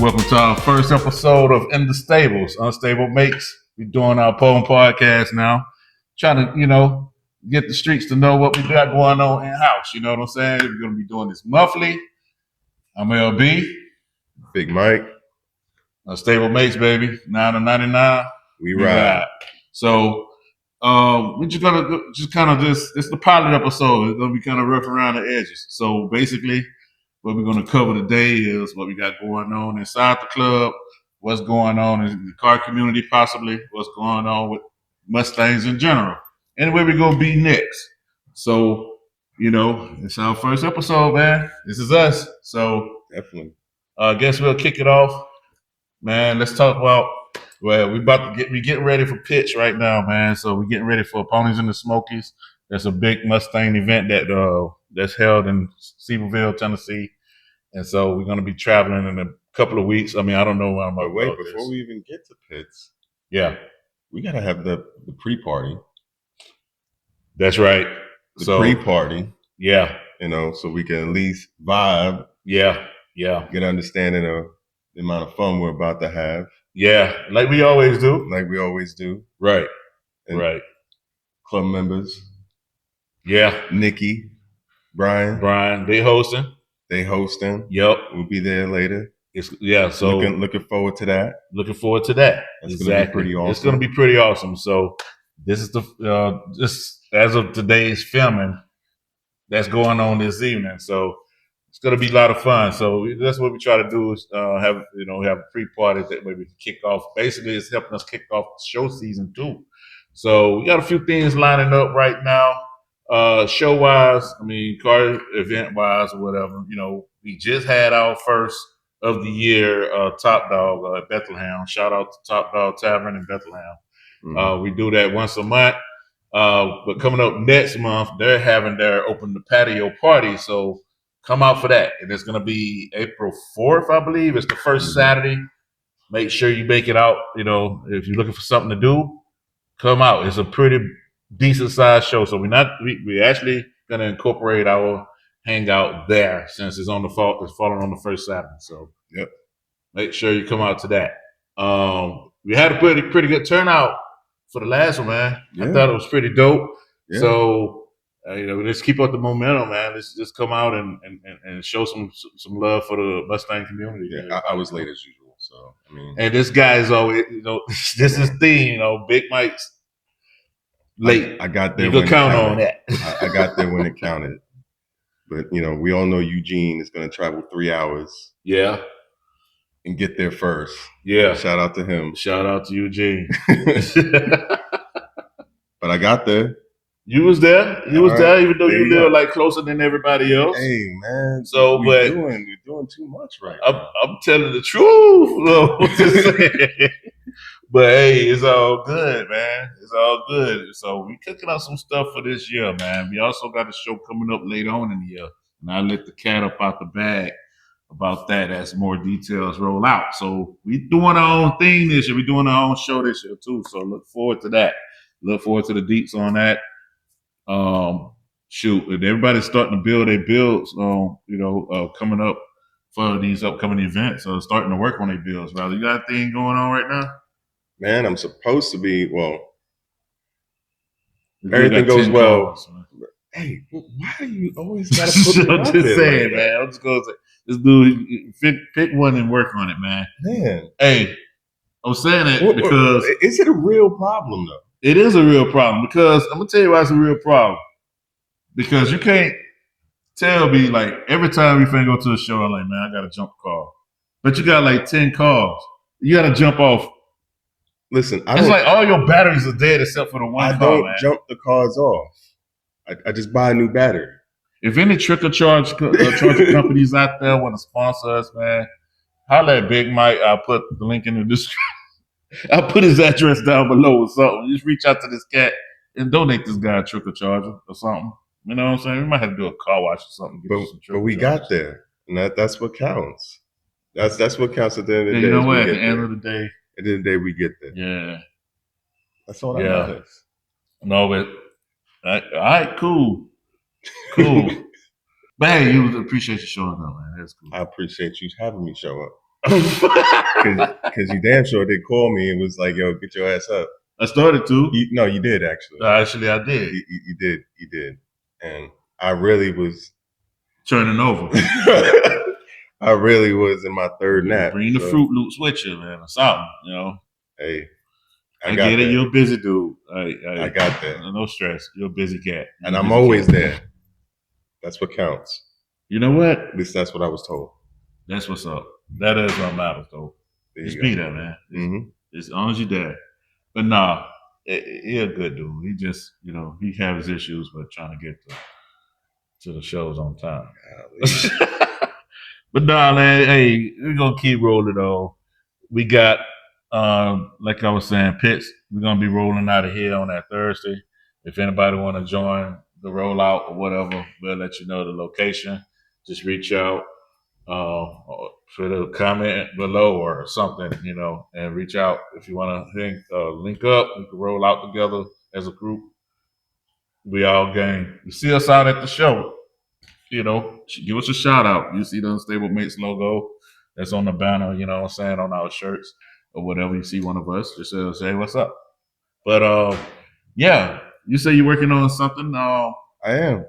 Welcome to our first episode of In the Stables, Unstable Mates. We're doing our poem podcast now, trying to, get the streets to know what we got going on in-house. You know what I'm saying? We're going to be doing this monthly. I'm LB. Big Mike. Unstable Mates, baby. 9 to 99. We ride. So we're just going to this is the pilot episode. It's going to be kind of rough around the edges. So basically, what we're going to cover today is what we got going on inside the club, what's going on in the car community possibly, what's going on with Mustangs in general, and where we're going to be next. So, it's our first episode, man. This is us. So definitely. I guess we'll kick it off. Man, let's talk about, we getting ready for pitch right now, man. So we're getting ready for Ponies in the Smokies. That's a big Mustang event that's held in Sevierville, Tennessee. And so we're going to be traveling in a couple of weeks. I mean, I don't know where I'm going. Wait, before we even get to pits. Yeah. We got to have the pre-party. That's right. The pre-party. Yeah. So we can at least vibe. Yeah. Yeah. Get an understanding of the amount of fun we're about to have. Yeah. Like we always do. Right. And right. Club members. Yeah. Nikki. Brian. They hosting. Yep. We'll be there later. So looking forward to that. Looking forward to that. It's exactly. Gonna be pretty awesome. It's going to be pretty awesome. So this is just as of today's filming that's going on this evening. So it's going to be a lot of fun. So that's what we try to do is have a pre-party that way we can kick off. Basically, it's helping us kick off show season 2. So we got a few things lining up right now. Show wise, car event wise or whatever, we just had our first of the year Top Dog at Bethlehem. Shout out to Top Dog Tavern in Bethlehem. Mm-hmm. We do that once a month. But coming up next month, they're having their open the patio party. So come out for that. And it's going to be April 4th, I believe. It's the first Saturday. Make sure you make it out. If you're looking for something to do, come out. It's a pretty decent sized show. So we're actually going to incorporate our hangout there since it's falling on the first Saturday. So yep. Make sure you come out to that. We had a pretty good turnout for the last one, man. Yeah. I thought it was pretty dope. Yeah. So let's keep up the momentum, man. Let's just come out and show some love for the Mustang community. Yeah, I was late as usual. So and this guy is always this is theme, Big Mike's late. I got there. You can count on that. I got there when it counted. But we all know Eugene is going to travel 3 hours. Yeah. And get there first. Yeah. Shout out to him. Shout out to Eugene. But I got there. You was there. There, even though you live like closer than everybody else. Hey man. So we're doing too much right now. I'm telling the truth. But hey, it's all good, man. It's all good. So we cooking up some stuff for this year, man. We also got a show coming up later on in the year. And I let the cat up out the bag about that as more details roll out. So we doing our own thing this year. We're doing our own show this year too. So look forward to that. Look forward to the deets on that. And everybody's starting to build their builds coming up for these upcoming events. So starting to work on their builds. Riley, you got a thing going on right now? Man, I'm supposed to be, everything goes well. Calls, hey, why do you always got to put I'm just saying, like man. I'm just going to say, this dude, pick one and work on it, man. Man. Hey, I'm saying it because... Is it a real problem, though? It is a real problem because, I'm going to tell you why it's a real problem. Because you can't tell me, like, every time we finna go to a show, I'm like, man, I got to jump a call. But you got like 10 calls. You got to jump off. Listen, it's like all your batteries are dead except for the one call, man. Jump the cars off. I just buy a new battery. If any trick or charge companies out there want to sponsor us, man, holla at Big Mike. I'll put the link in the description. I'll put his address down below or something. Just reach out to this cat and donate this guy a trick or charger or something. You know what I'm saying? We might have to do a car wash or something. But we got there. And that's what counts. That's what counts at the end of the day. You know what? At the end of the day. At the end of the day, we get there. Yeah. That's all that matters. No, but all right, cool. But hey, you appreciate you showing up, man. That's cool. I appreciate you having me show up. Because you damn sure did call me and was like, "Yo, get your ass up." I started to. You did actually. Actually, I did. You did, and I really was turning over. I really was in my third nap. Bring the Fruit Loops with you, man, or something. Hey, I get it. You're a busy dude. I got that. No stress. You're a busy cat. And I'm always there. That's what counts. You know what? At least that's what I was told. That's what's up. That is what matters, though. Just be there, man. As long as you're there. But nah, he a good dude. He just, he have his issues with trying to get to the shows on time. But nah, man, hey, we're gonna keep rolling though. We got, like I was saying, Pitts. We're gonna be rolling out of here on that Thursday. If anybody want to join the rollout or whatever, we'll let you know the location. Just reach out, for the comment below or something, and reach out if you want to link up. We can roll out together as a group. We all game. You see us out at the show, give us a shout out. You see the Unstable Mates logo that's on the banner, on our shirts or whatever. You see one of us, just say what's up. But yeah, you say you're working on something. I am.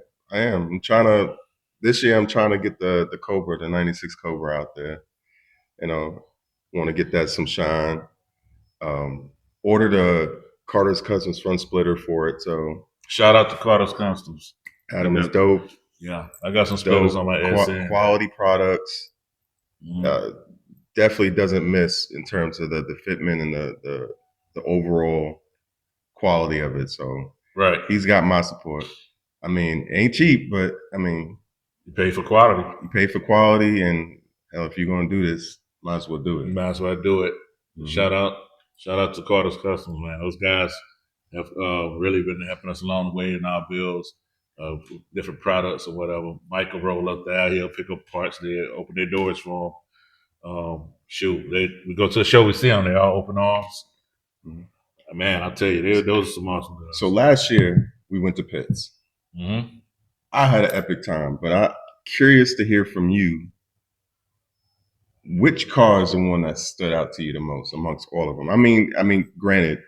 This year I'm trying to get the Cobra, the 96 Cobra out there. Want to get that some shine. Ordered a Carter's Cousins front splitter for it. So shout out to Carter's Customs. Adam is dope. Yeah, I got some splitters on my SN. Quality products. Definitely doesn't miss in terms of the fitment and the overall quality of it. So right, he's got my support. I mean, it ain't cheap, but I mean, you pay for quality. You pay for quality, and hell, if you're gonna do this, might as well do it. You might as well do it. Shout out to Carter's Customs, man. Those guys have really been helping us along the way in our builds of different products or whatever. Mike will roll up there, he'll pick up parts there, open their doors for them. We go to the show, we see them, they all open arms. Man, I'll tell you, those are some awesome guys. So last year we went to Pitts. I had an epic time, but I'm curious to hear from you. Which car is the one that stood out to you the most amongst all of them? I mean, granted,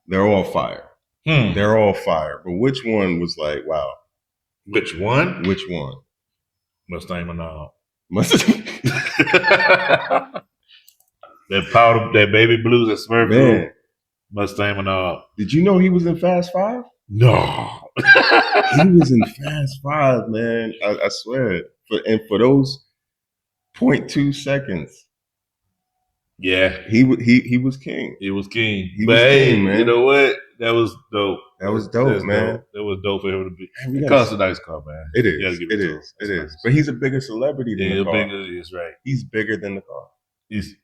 they're all fire. They're all fire, but which one was like, wow? Which one? Which one? Mustang Manal. Mustang. That powder, that baby blues, that Smurf blue. Mustang Manal. Did you know he was in Fast Five? No. He was in Fast Five, man. I swear. For those 0.2 seconds. Yeah. He was king. He was king. He was king, man. You know what? That was dope. That was dope, man. That was dope for him to be. It costs a nice car, man. It is. It is. But he's a bigger celebrity than the car. He's right. He's bigger than the car. He's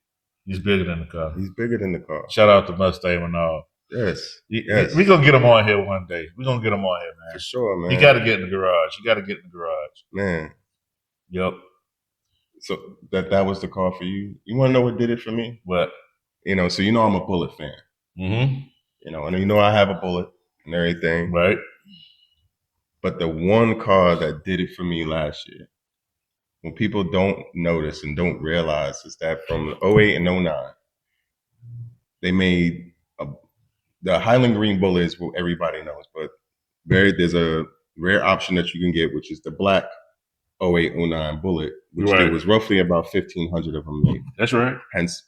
bigger than the car. He's bigger than the car. Shout out to Mustang and all. Yes. We're going to get him on here one day. We're going to get him on here, man. For sure, man. You got to get in the garage. Man. Yep. So that was the car for you. You want to know what did it for me? What? So I'm a Bullet fan. And I have a Bullet and everything. Right. But the one car that did it for me last year, when people don't notice and don't realize, is that from 08 and 09, they made the Highland Green Bullet is what everybody knows, but there's a rare option that you can get, which is the black 08-09 Bullet, which there was roughly about 1,500 of them made. That's right. Hence,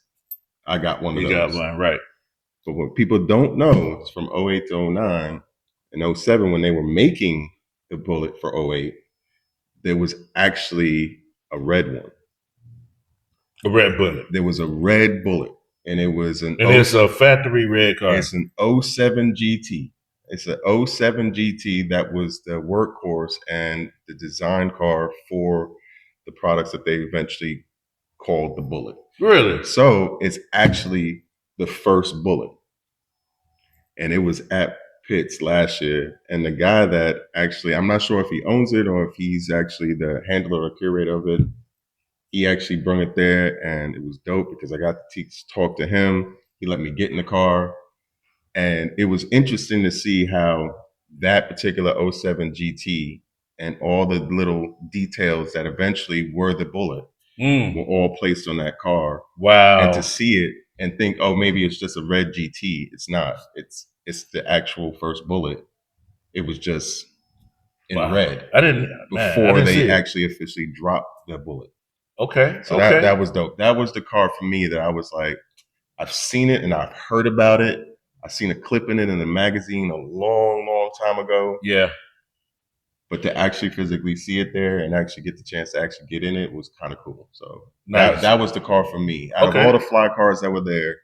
I got one of those. You got one, right. But what people don't know is from 08 to 09 and 07, when they were making the Bullet for 08, there was actually a red one. A red Bullet. There was a red Bullet. And it was it's a factory red car. It's an 07 GT. It's an 07 GT that was the workhorse and the design car for the products that they eventually called the Bullet. Really? So it's actually the first Bullet. And it was at Pitts last year. And the guy that actually, I'm not sure if he owns it or if he's actually the handler or curator of it, he actually brought it there, and it was dope because I got to talk to him. He let me get in the car, and it was interesting to see how that particular 07 GT and all the little details that eventually were the Bullet were all placed on that car. Wow. And to see it and think, oh, maybe it's just a red GT. It's not. It's the actual first bullet. It was just in red. I didn't before see they it. actually officially dropped the bullet. Okay. So that was dope. That was the car for me that I was like, I've seen it and I've heard about it. I seen a clip in it in a magazine a long, long time ago. Yeah. But to actually physically see it there and actually get the chance to actually get in it was kind of cool. So nice. that was the car for me. Out of all the fly cars that were there,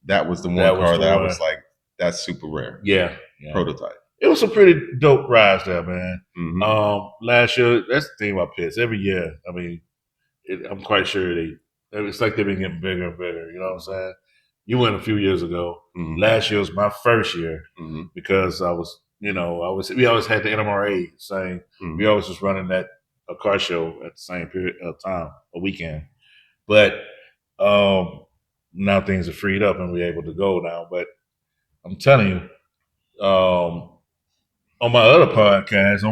that was the one car that I was like, that's super rare. Yeah. Prototype. It was some pretty dope rides there, man. Mm-hmm. Last year, that's the thing about pits. Every year, I mean, I'm quite sure it's like they've been getting bigger and bigger. You know what I'm saying? You went a few years ago. Mm-hmm. Last year was my first year because I was, we always had the NMRA saying we always was running a car show at the same period of time, a weekend. But now things are freed up and we're able to go now. But I'm telling you, on my other podcast,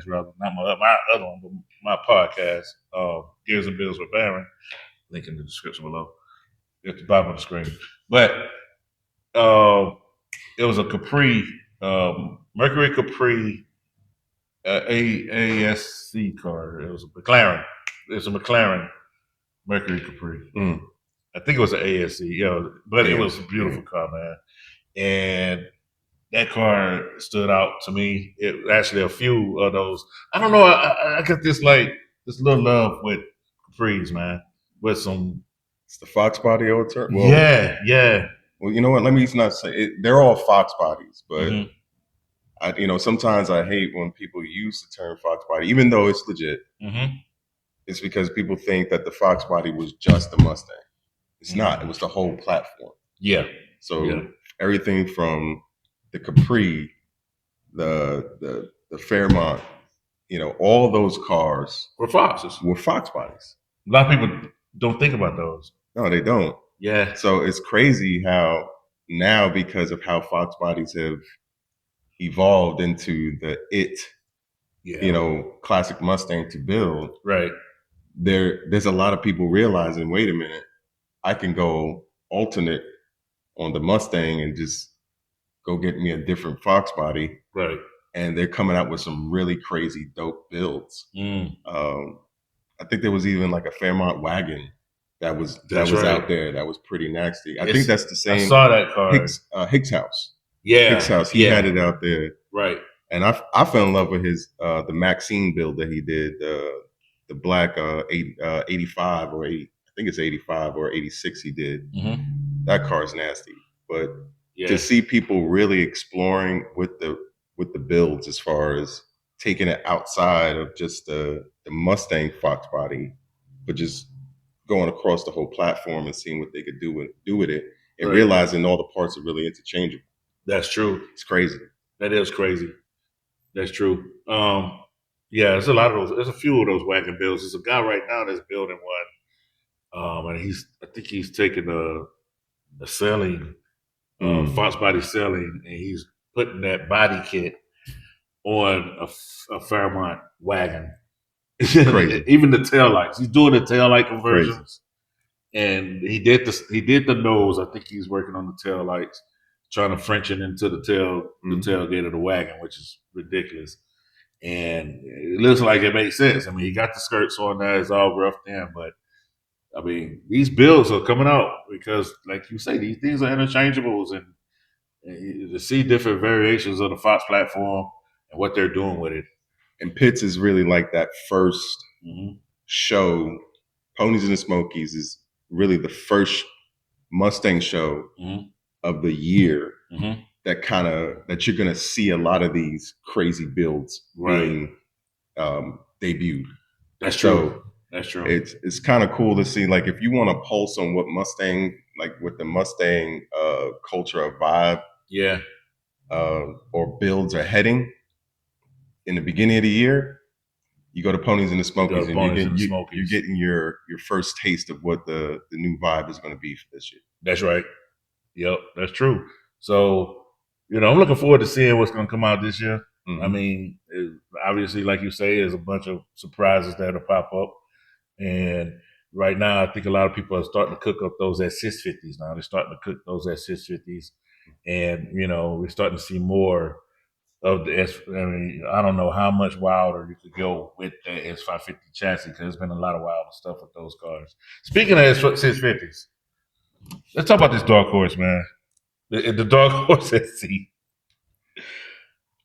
rather, not my other one, but my podcast, Gears and Bills with Baron, link in the description below, at the bottom of the screen. But it was a Capri, Mercury Capri ASC car. It was a McLaren. It's a McLaren Mercury Capri. I think it was an ASC, but it was a beautiful car, man. And that car stood out to me. It actually a few of those. I don't know. I got this little love with Capris, man. With some. It's the Fox body old turn. Well, yeah. Well, you know what? Let me not say it. They're all Fox bodies, but sometimes I hate when people use the term Fox body, even though it's legit. It's because people think that the Fox body was just the Mustang. It's not. It was the whole platform. Yeah. So everything from the Capri, the Fairmont, all those cars were Foxes. Were Fox bodies. A lot of people don't think about those. No, they don't. Yeah. So it's crazy how now, because of how Fox bodies have evolved into classic Mustang to build. Right. There's a lot of people realizing, wait a minute, I can go alternate on the Mustang and just go get me a different Fox body. Right. And they're coming out with some really crazy dope builds. I think there was even like a Fairmont wagon that was out there that was pretty nasty. I think that's the same. I saw that car. Hicks House. Yeah. Hicks House. He had it out there. Right. And I fell in love with his the Maxine build that he did, the black 85 or 80, I think it's 85 or 86 he did. That car's nasty. But to see people really exploring with the builds as far as taking it outside of just the Mustang Fox body, but just going across the whole platform and seeing what they could do with it, and realizing all the parts are really interchangeable. That's true. It's crazy. That is crazy. That's true. There's a lot of those. There's a few of those wagon builds. There's a guy right now that's building one, and I think he's taking a selling Fox body selling, and he's putting that body kit on a Fairmont wagon. Crazy. Even the taillights. He's doing the taillight conversions. Crazy. And he did the nose. I think he's working on the taillights, trying to French it into the tailgate of the wagon, which is ridiculous. And it looks like it makes sense. I mean, he got the skirts on there. It's all roughed in, but I mean, these builds are coming out because, like you say, these things are interchangeables, and to see different variations of the Fox platform and what they're doing with it. And Pitts is really like that first show. Ponies and the Smokies is really the first Mustang show of the year that you're going to see a lot of these crazy builds being debuted. That's true. That's true. It's kind of cool to see, like, if you want to pulse on what Mustang, like with the Mustang culture or vibe, or builds are heading in the beginning of the year, you go to Ponies and the Smokies, and you're getting your first taste of what the new vibe is going to be for this year. That's right. Yep, that's true. So, I'm looking forward to seeing what's going to come out this year. I mean, obviously, like you say, there's a bunch of surprises that'll pop up. And right now, I think a lot of people are starting to cook up those at 650s now. They're starting to cook those at 650s. And, we're starting to see more of the S. I mean, I don't know how much wilder you could go with the S550 chassis because there's been a lot of wild stuff with those cars. Speaking of S650s, let's talk about this dark horse, man. The dark horse SC.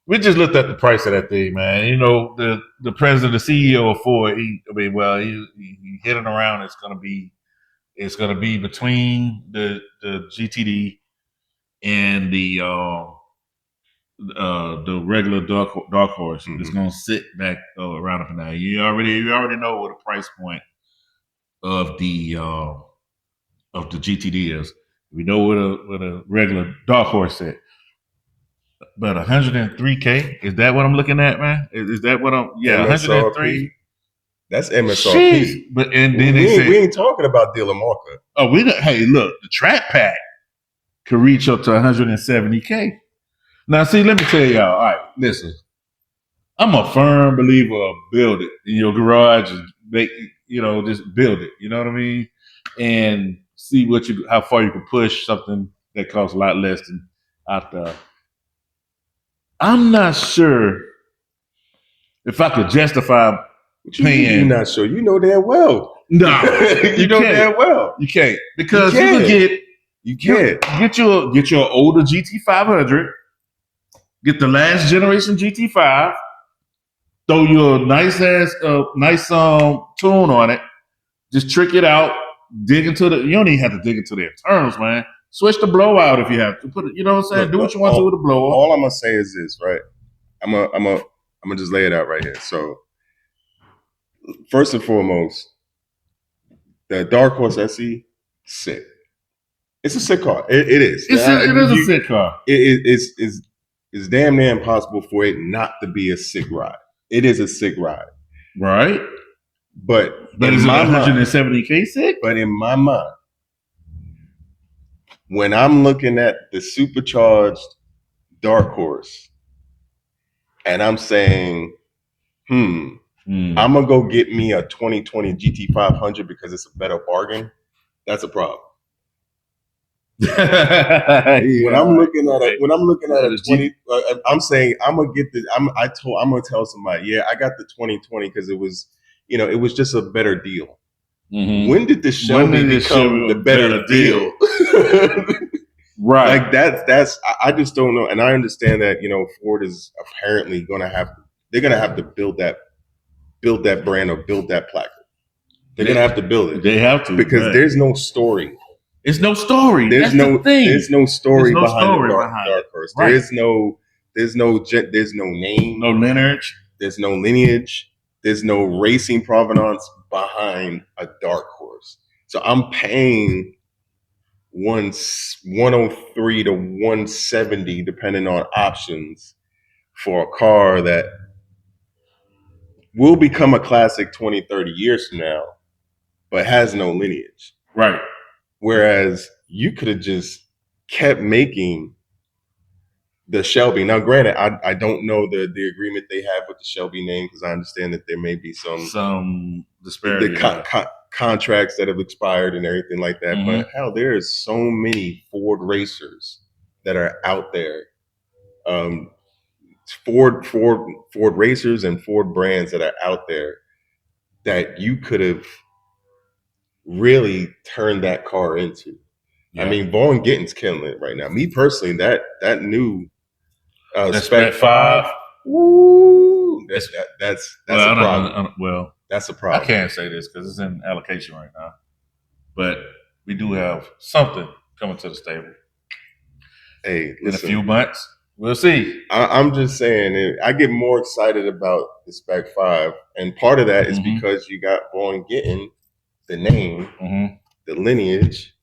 We just looked at the price of that thing, man. The president, the CEO of Ford. He hitting around. It's gonna be between the GTD and the regular dark horse. Mm-hmm. It's gonna sit back around up and down. You already know what the price point of the GTD is. We know what a regular dark horse is. But 103K, is that what I'm looking at, man? Is that what I'm? Yeah, MSRP? 103. That's MSRP. Jeez. But and then we ain't talking about dealer markup. Oh, hey, look, the Track Pack could reach up to 170K. Now, see, let me tell y'all. All right, listen. I'm a firm believer of build it in your garage and make, just build it. You know what I mean? And see how far you can push something that costs a lot less than out there. I'm not sure if I could justify paying. You're not sure. You know damn well. No, you know damn well. You can't because you can get your older GT500, get the last generation GT5, throw your nice tune on it, just trick it out, dig into the. You don't even have to dig into the internals, man. Switch the blowout if you have to. Put it. You know what I'm saying? Look, do what you want to with the blowout. All I'm gonna say is this, right? I'm gonna just lay it out right here. So, first and foremost, the Dark Horse SE, sick. It's a sick car. It is. It is a sick car. It's damn near impossible for it not to be a sick ride. It is a sick ride, right? But is it 170K sick? But in my mind, when I'm looking at the supercharged Dark Horse, and I'm saying, I'm gonna go get me a 2020 GT500 because it's a better bargain. That's a problem. When I'm looking at a 20, I'm saying I'm gonna get I'm gonna tell somebody, yeah, I got the 2020 because it was, it was just a better deal. Mm-hmm. When did the Shelby become the better deal? Right. Like that's I just don't know. And I understand that, Ford is apparently gonna have to build that brand or build that placard. They're gonna have to build it. They have to, because there's no story. It's no story. There's no story behind the Dark Horse. Right. There's no name. No lineage. There's no lineage. There's no racing provenance behind a Dark Horse. So I'm paying 103 to 170, depending on options, for a car that will become a classic 20, 30 years from now, but has no lineage. Right. Whereas you could have just kept making the Shelby. Now, granted, I don't know the agreement they have with the Shelby name, because I understand that there may be some disparity. Contracts that have expired and everything like that. Mm-hmm. But hell, there is so many Ford racers that are out there. Ford racers and Ford brands that are out there that you could have really turned that car into. Yeah. I mean, Vaughn Gittin's killing it right now. Me personally, that new Spec 5, woo, that's a problem. That's a problem. I can't say this because it's in allocation right now, but we do have something coming to the stable. Hey, listen, in a few months, we'll see. I'm just saying, I get more excited about the Spec 5, and part of that is because you got Vaughn Gittin, the name, the lineage.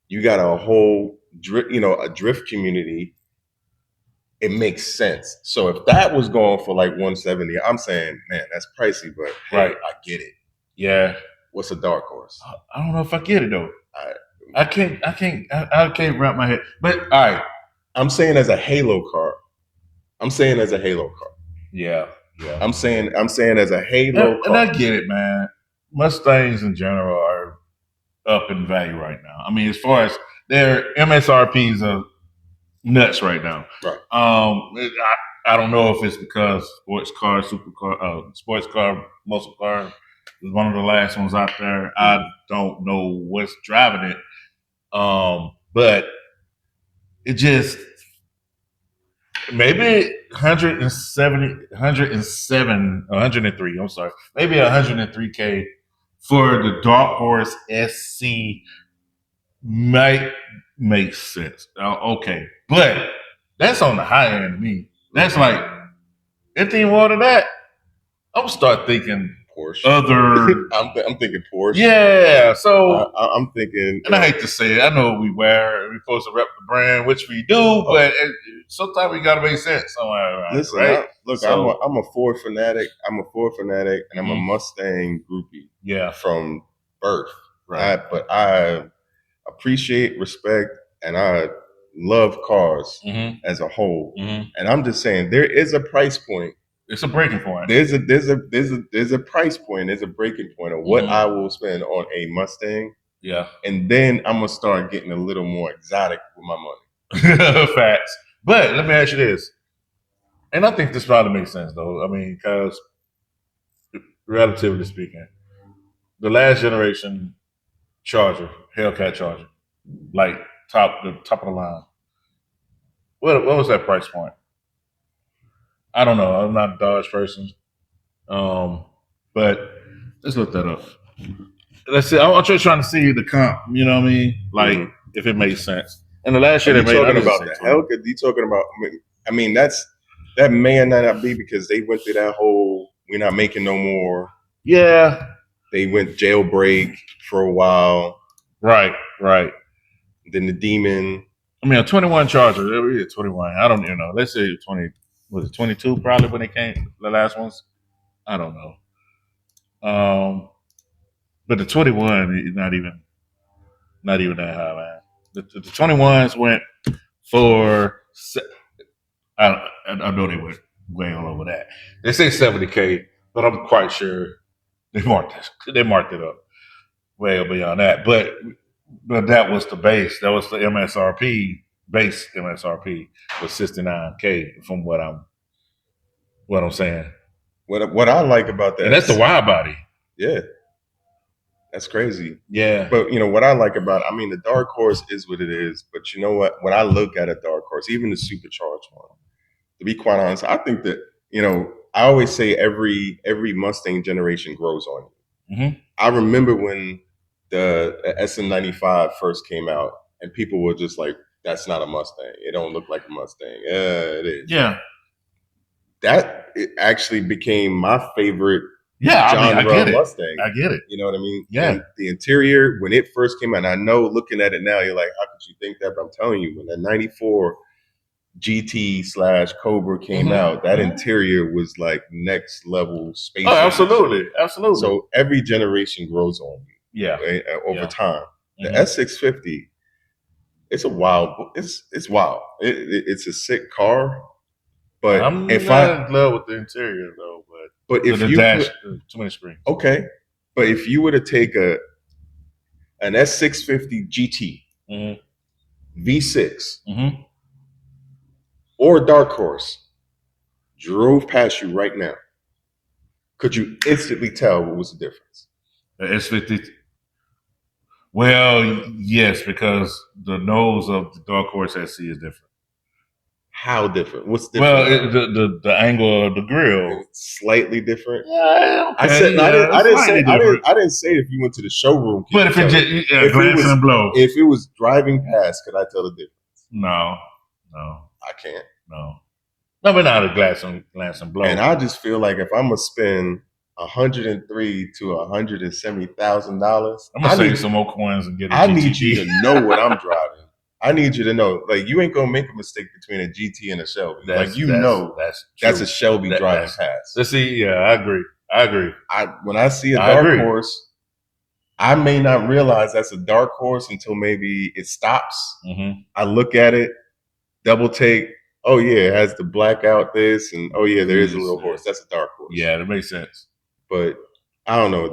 You got a whole a drift community. It makes sense. So if that was going for like 170, I'm saying, man, that's pricey, but hey, right, I get it. Yeah. What's a Dark Horse? I don't know if I get it though. I can't wrap my head. But all right, I'm saying as a halo car. Yeah. I'm saying as a halo car. And I get it, man. Mustangs in general are up in value right now. I mean, as far as their MSRPs are nuts right now. Right. I don't know if it's because sports car, muscle car is one of the last ones out there. I don't know what's driving it. But it just maybe 103. I'm sorry, maybe 103K for the Dark Horse SC might make sense. Okay, but that's on the high end of me. That's like anything more than that, I'm gonna start thinking Porsche. other. I'm thinking Porsche. Yeah, so I'm thinking, and I hate to say it, I know we wear, we're supposed to rep the brand, which we do, but sometimes we gotta make sense somewhere around. Listen, right? I'm a Ford fanatic. I'm a Ford fanatic, and I'm a Mustang groupie. Yeah, from birth. Right. But I appreciate, respect, and I love cars as a whole. And I'm just saying, there is a price point. It's a breaking point. There's a price point. There's a breaking point of what I will spend on a Mustang. Yeah. And then I'm gonna start getting a little more exotic with my money. Facts. But let me ask you this, and I think this probably makes sense though. I mean, because relatively speaking, the last generation Charger, Hellcat Charger, like top of the line. What was that price point? I don't know. I'm not a Dodge person. But let's look that up. Let's see. I'm just trying to see the comp. You know what I mean? Like if it makes sense. And the last year they made. Talking about the Hellcat? You talking about? I mean, that may or not be because they went through that whole "we're not making no more." Yeah. They went jailbreak for a while. Right. Then the Demon. I mean, a 21 Charger. It was 21. I don't even know. Let's say 20. Was it 22 probably when they came? The last ones. I don't know. But the 21 is not even that high, man. The 21s went for. I know they went way all over that. They say 70K, but I'm quite sure they marked it up way beyond that. But that was the base. That was the MSRP. Base MSRP was 69K from what I'm saying. What I like about that, and that's the wide body. Yeah, that's crazy. Yeah, but what I like about it, I mean, the Dark Horse is what it is. But you know what? When I look at a Dark Horse, even the supercharged one, to be quite honest, I think that I always say every Mustang generation grows on you. I remember when the SM95 first came out, and people were just like, "That's not a Mustang. It don't look like a Mustang." It is. Yeah. That it actually became my favorite. Yeah, I get Mustang. I get it. You know what I mean? Yeah. And the interior, when it first came out, and I know looking at it now, you're like, how could you think that? But I'm telling you, when that 94 GT/Cobra came out, that interior was like next level space. Oh, absolutely. So every generation grows on you. Yeah. Over time. The S650, it's wild. It's a sick car. But I'm not in love with the interior though. But if the you dash, too many screens. Okay, but if you were to take an S650 GT V6 or Dark Horse drove past you right now, could you instantly tell what was the difference? The S50. Well, yes, because the nose of the Dark Horse SC is different. How different? What's different? Well, the angle of the grill, slightly different. Yeah, okay. I didn't say if you went to the showroom. But if it glance and blow, if it was driving past, could I tell the difference? No, I can't. No, but not a glance and blow. And I just feel like if I'm gonna spend $103,000 to $170,000, I'm gonna save some more coins and get. I need you to know what I'm driving. I need you to know, like, you ain't gonna make a mistake between a GT and a Shelby. That's a Shelby driving past. Let's see. Yeah, I agree. When I see a Dark Horse, I may not realize that's a Dark Horse until maybe it stops. I look at it, double take. Oh yeah, it has the blackout this, and oh yeah, there is a little horse. That's a Dark Horse. Yeah, that makes sense. But I don't know.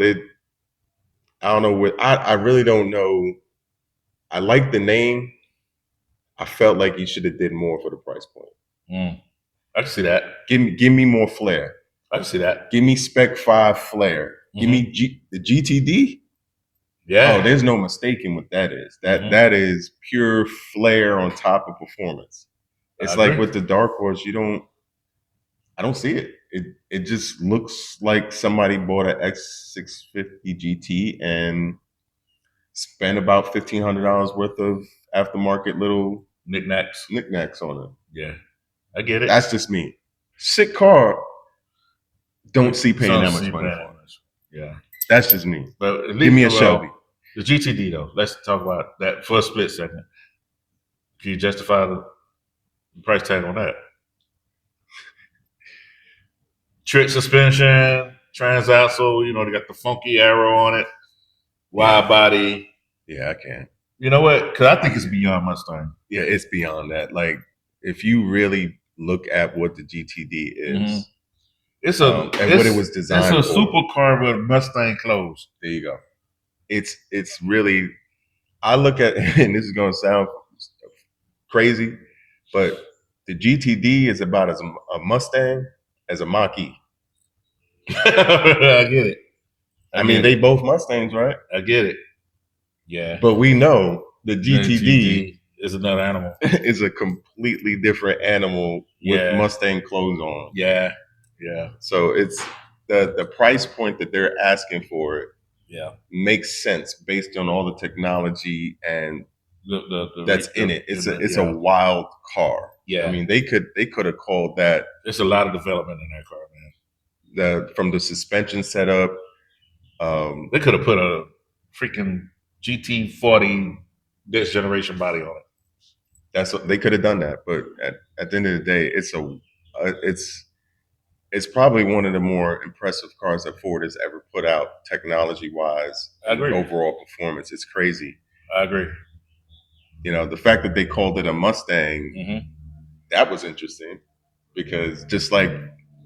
I don't know what I really don't know. I like the name. I felt like you should have did more for the price point. I can see that. Give me more flair. I can see that. Give me Spec 5 flair. Give me the GTD. Yeah. Oh, there's no mistaking what that is. That is pure flair on top of performance. It's like with the Dark Horse, I don't see it. It just looks like somebody bought an X650 GT and spent about $1,500 worth of aftermarket little knickknacks on it. Yeah, I get it. That's just me. Sick car. Don't see paying that much money for it. Yeah, that's just me. But at least, give me a Shelby. The GTD though. Let's talk about that for a split second. Can you justify the price tag on that? Trick suspension, transaxle. You know, they got the funky arrow on it. Wide body. Yeah, I can. You know what? Because I think it's beyond Mustang. Yeah, it's beyond that. Like, if you really look at what the GTD is, it's what it was designed. It's a supercar with Mustang clothes. There you go. It's really. I look at, and this is going to sound crazy, but the GTD is about as a Mustang as a Mach-E. I get it. I mean, they both Mustangs, right? I get it. Yeah. But we know the GTD is another animal. Is a completely different animal with Mustang clothes on. Yeah. Yeah. So it's the price point that they're asking for it. Yeah. Makes sense based on all the technology and that's in it. It's a wild car. Yeah. I mean, they could have called that. There's a lot of development in that car, man. From the suspension setup. They could have put a freaking GT40 next generation body on it. That's what they could have done that, but at the end of the day, it's probably one of the more impressive cars that Ford has ever put out, technology wise. I agree. Overall performance, it's crazy. I agree. You know, the fact that they called it a Mustang, that was interesting, because just like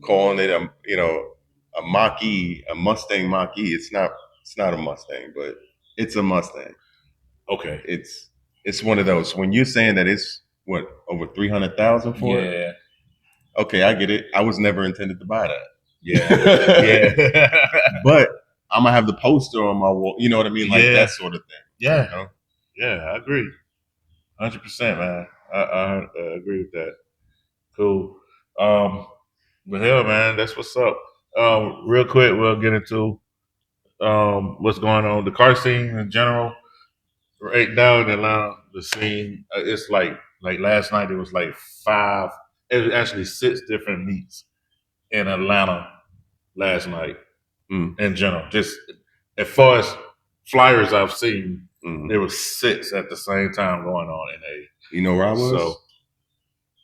calling it a Mach-E, a Mustang Mach-E, it's not a Mustang, but it's a Mustang. Okay. It's one of those. When you're saying that it's over 300,000 for it? Yeah. Okay, I get it. I was never intended to buy that. Yeah. Yeah. But I'm gonna have the poster on my wall. You know what I mean? Like that sort of thing. Yeah. You know? Yeah, I agree. 100%, man. I agree with that. Cool. But hell, man, that's what's up. Real quick, we'll get into what's going on. The car scene in general. Right now in Atlanta, the scene, it's like last night, it was like 5. It was actually 6 different meets in Atlanta last night in general. Just as far as flyers I've seen, there were 6 at the same time going on in a. You know where I was? So,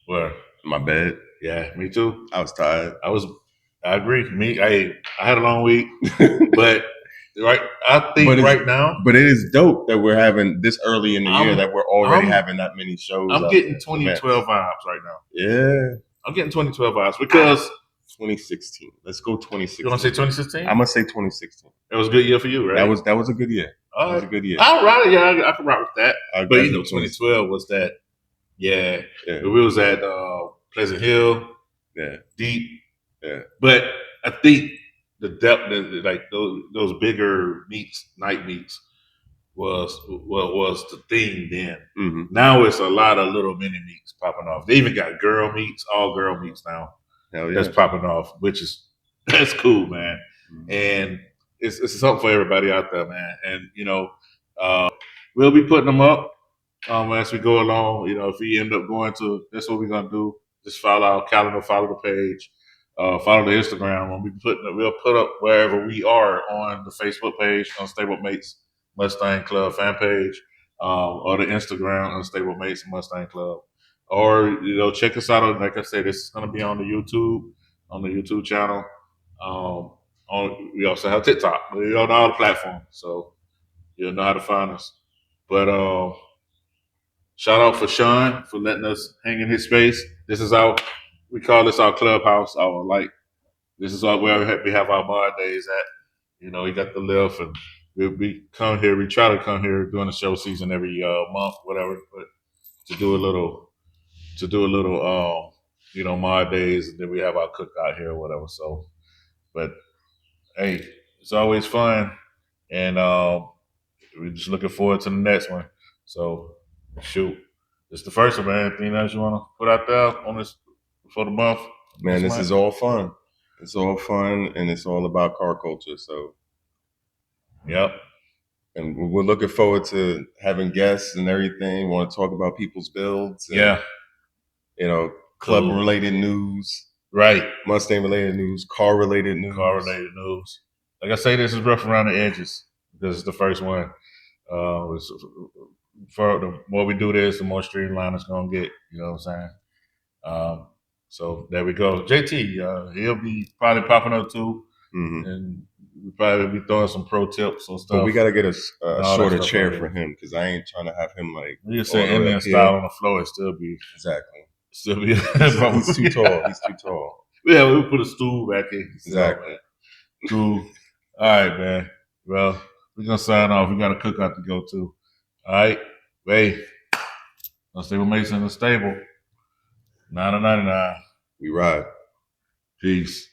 where? My bed. Yeah, me too. I was tired. I agree. I had a long week, but I think right now. But it is dope that we're having this early in the year that we're already having that many shows. I'm getting 2012 vibes right now. Yeah. I'm getting 2012 vibes because 2016. Let's go 2016. You want to say 2016? I'm gonna say 2016. That was a good year for you, right? That was a good year. That was a good year. All right, yeah, I can rock with that. But 2012 was that. Yeah. We was at Pleasant Hill. Yeah. Deep. Yeah. But I think the depth, like those bigger meets, night meets, was the thing then. Now it's a lot of little mini meets popping off. They even got girl meets, all girl meets now. Hell yeah. That's popping off, that's cool, man. And it's something for everybody out there, man. And we'll be putting them up as we go along. If we end up going to, that's what we're gonna do. Just follow our calendar, follow the page. Follow the Instagram. We'll put up wherever we are on the Facebook page, on Stable Mates Mustang Club fan page, or the Instagram on Stable Mates Mustang Club. Or check us out. Like I said, this is going to be on the YouTube channel. We also have TikTok. We're on all the platforms, so you'll know how to find us. But shout out for Sean for letting us hang in his space. We call this our clubhouse, this is where we have our bar days at. He got the lift, and we come here. We try to come here during the show season every month, whatever. But to do a little, mod days, and then we have our cookout here or whatever. So, but hey, it's always fun, and we're just looking forward to the next one. So, shoot, it's the first one, man. Anything else you want to put out there on this for the month? Man, this is all fun. It's all fun, and it's all about car culture. So, yep. And we're looking forward to having guests and everything. We want to talk about people's builds. And, yeah. Club-related news. Right. Mustang-related news. Car-related news. Car-related news. Like I say, this is rough around the edges because it's the first one. For the more we do this, the more streamlined it's going to get. You know what I'm saying? So there we go. JT, he'll be probably popping up too. Mm-hmm. And we'll probably be throwing some pro tips and stuff. But we got to get a shorter chair for him because I ain't trying to have him like. We can say Indian style on the floor and still be. Exactly. Still be. He's too tall. He's too tall. Yeah, we'll put a stool back in. Exactly. Cool. All right, man. Well, we're going to sign off. We got a cookout to go to. All right. Hey, Unstable Mates in the stable. 9 to 99. We ride. Peace.